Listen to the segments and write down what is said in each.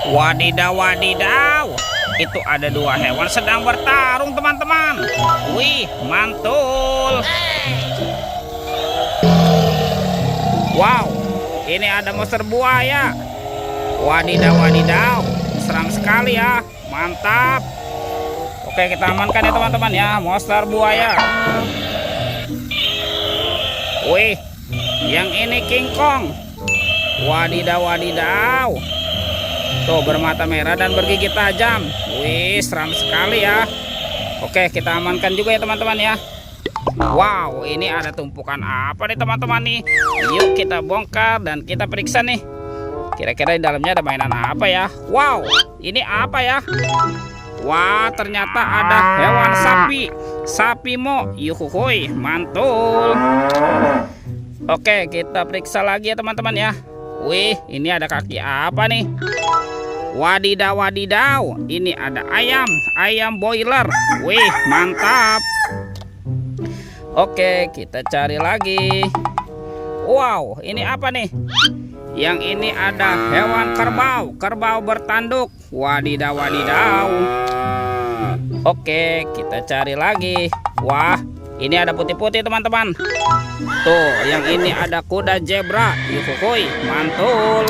Wadidaw, wadidaw. Itu ada dua hewan sedang bertarung, teman-teman. Wih, mantul. Wow, ini ada monster buaya. Wadidaw, wadidaw. Seram sekali ya. Mantap. Oke, kita amankan ya teman-teman ya, monster buaya. Wih, yang ini King Kong. Wadidaw, wadidaw. Tuh, bermata merah dan bergigi tajam. Wih, seram sekali ya. Oke, kita amankan juga ya teman-teman ya. Wow, ini ada tumpukan apa nih teman-teman nih? Yuk kita bongkar dan kita periksa nih. Kira-kira di dalamnya ada mainan apa ya? Wow, ini apa ya? Wah, ternyata ada hewan sapi. Sapi mo. Yuhuhuy, mantul. Oke, kita periksa lagi ya teman-teman ya. Wih, ini ada kaki apa nih? Wadidaw, wadidaw. Ini ada ayam. Ayam boiler. Wih, mantap. Oke, kita cari lagi. Wow, ini apa nih? Yang ini ada hewan kerbau. Kerbau bertanduk. Wadidaw, wadidaw. Oke, kita cari lagi. Wah, ini ada putih-putih teman-teman. Tuh, yang ini ada kuda zebra. Yuhuhuy, mantul.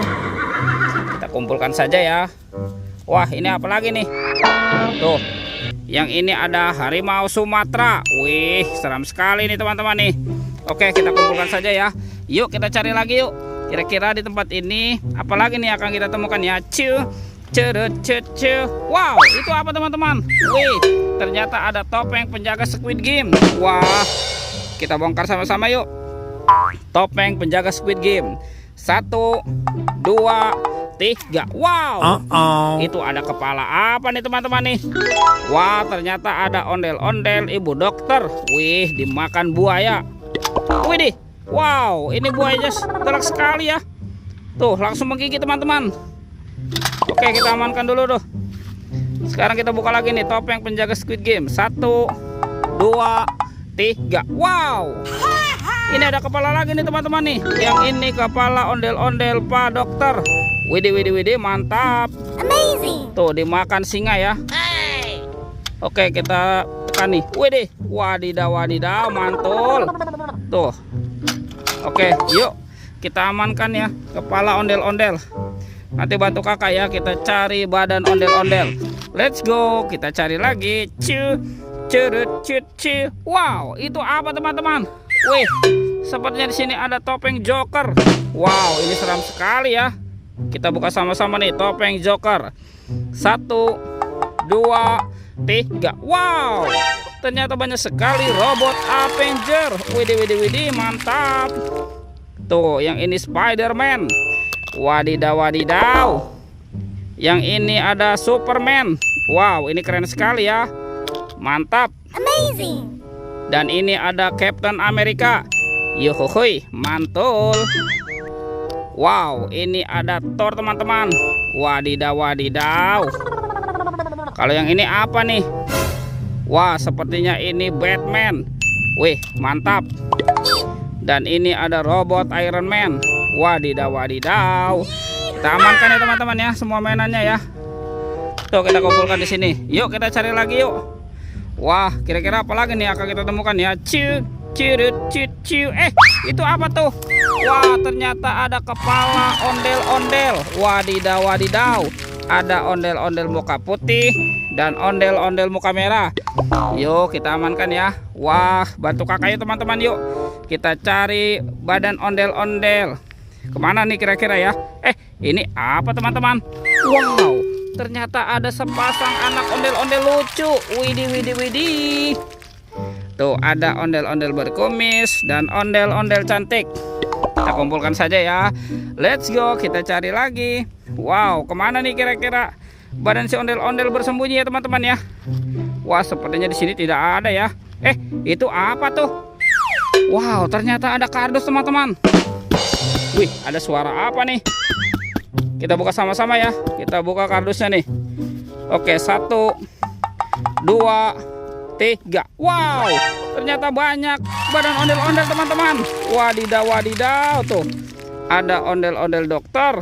Kita kumpulkan saja ya. Wah, ini apa lagi nih? Tuh, yang ini ada harimau Sumatera. Wih, seram sekali nih teman-teman nih. Oke, kita kumpulkan saja ya. Yuk kita cari lagi yuk. Kira-kira di tempat ini apalagi nih akan kita temukan ya. Wow, itu apa teman-teman? Wih, ternyata ada topeng penjaga Squid Game. Wah, kita bongkar sama-sama yuk. Topeng penjaga Squid Game. 1, 2, 3. Wow, itu ada kepala apa nih teman-teman nih? Wah, ternyata ada ondel-ondel ibu dokter. Wih, dimakan buaya. Wih deh. Wow, ini buayanya galak sekali ya. Tuh, langsung menggigit teman-teman. Oke, kita amankan dulu tuh. Sekarang kita buka lagi nih topeng penjaga Squid Game. 1, 2, 3. Wow, ini ada kepala lagi nih teman-teman nih. Yang ini kepala ondel-ondel Pak Dokter. Widih, widih, widih, mantap. Amazing. Tuh, dimakan singa ya. Oke, kita tekan nih. Widih, wadidaw, wadidaw, mantul. Tuh. Oke, yuk kita amankan ya kepala ondel-ondel. Nanti bantu kakak ya, kita cari badan ondel-ondel. Let's go, kita cari lagi. Wow, itu apa teman-teman? Wih, sepertinya di sini ada topeng Joker. Wow, ini seram sekali ya. Kita buka sama-sama nih topeng Joker. 1, 2, 3. Wow, ternyata banyak sekali robot Avenger. Widih, widih, widih, mantap. Tuh, yang ini Spider-Man. Wadidaw, wadidaw. Yang ini ada Superman. Wow, ini keren sekali ya. Mantap. Amazing. Dan ini ada Captain America. Yuhuhuy, mantul. Wow, ini ada Thor teman-teman. Wadidaw, wadidaw. Kalau yang ini apa nih? Wah, sepertinya ini Batman. Wih, mantap. Dan ini ada robot Iron Man. Wadidaw, wadidaw. Kita amankan ya teman-teman ya semua mainannya ya. Tuh, kita kumpulkan di sini. Yuk kita cari lagi yuk. Wah, kira-kira apa lagi nih akan kita temukan ya? Itu apa tuh? Wah, ternyata ada kepala ondel-ondel. Wadidaw, wadidaw. Ada ondel-ondel muka putih dan ondel-ondel muka merah. Yuk kita amankan ya. Wah, bantu kakak yuk teman-teman yuk. Kita cari badan ondel-ondel. Kemana nih kira-kira ya? Ini apa teman-teman? Wow, ternyata ada sepasang anak ondel-ondel lucu. Widih, widih, widih. Tuh, ada ondel-ondel berkumis dan ondel-ondel cantik. Kita kumpulkan saja ya. Let's go, kita cari lagi. Wow, kemana nih kira-kira badan si ondel-ondel bersembunyi ya teman-teman ya? Wah, sepertinya di sini tidak ada ya. Itu apa tuh? Wow, ternyata ada kardus teman-teman. Wih, ada suara apa nih? Kita buka sama-sama ya. Kita buka kardusnya nih. Oke, 1, 2, 3. Wow, ternyata banyak badan ondel-ondel teman-teman. Wadidaw, wadidaw tuh. Ada ondel-ondel dokter.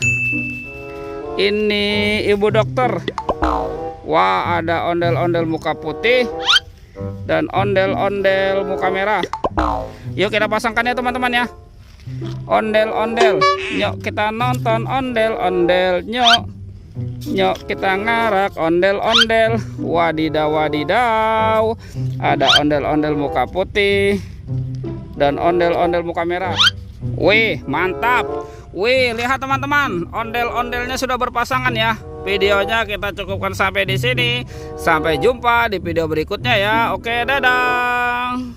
Ini ibu dokter. Wah, ada ondel-ondel muka putih dan ondel-ondel muka merah. Yuk kita pasangkan ya teman-teman ya. Ondel-ondel, nyok kita nonton ondel-ondel, nyok kita ngarak ondel-ondel. Wadidaw wadidaw, ada ondel-ondel muka putih dan ondel-ondel muka merah. Wih, mantap. Wih, lihat teman-teman, ondel-ondelnya sudah berpasangan ya. Videonya kita cukupkan sampai di sini. Sampai jumpa di video berikutnya ya. Oke, dadah.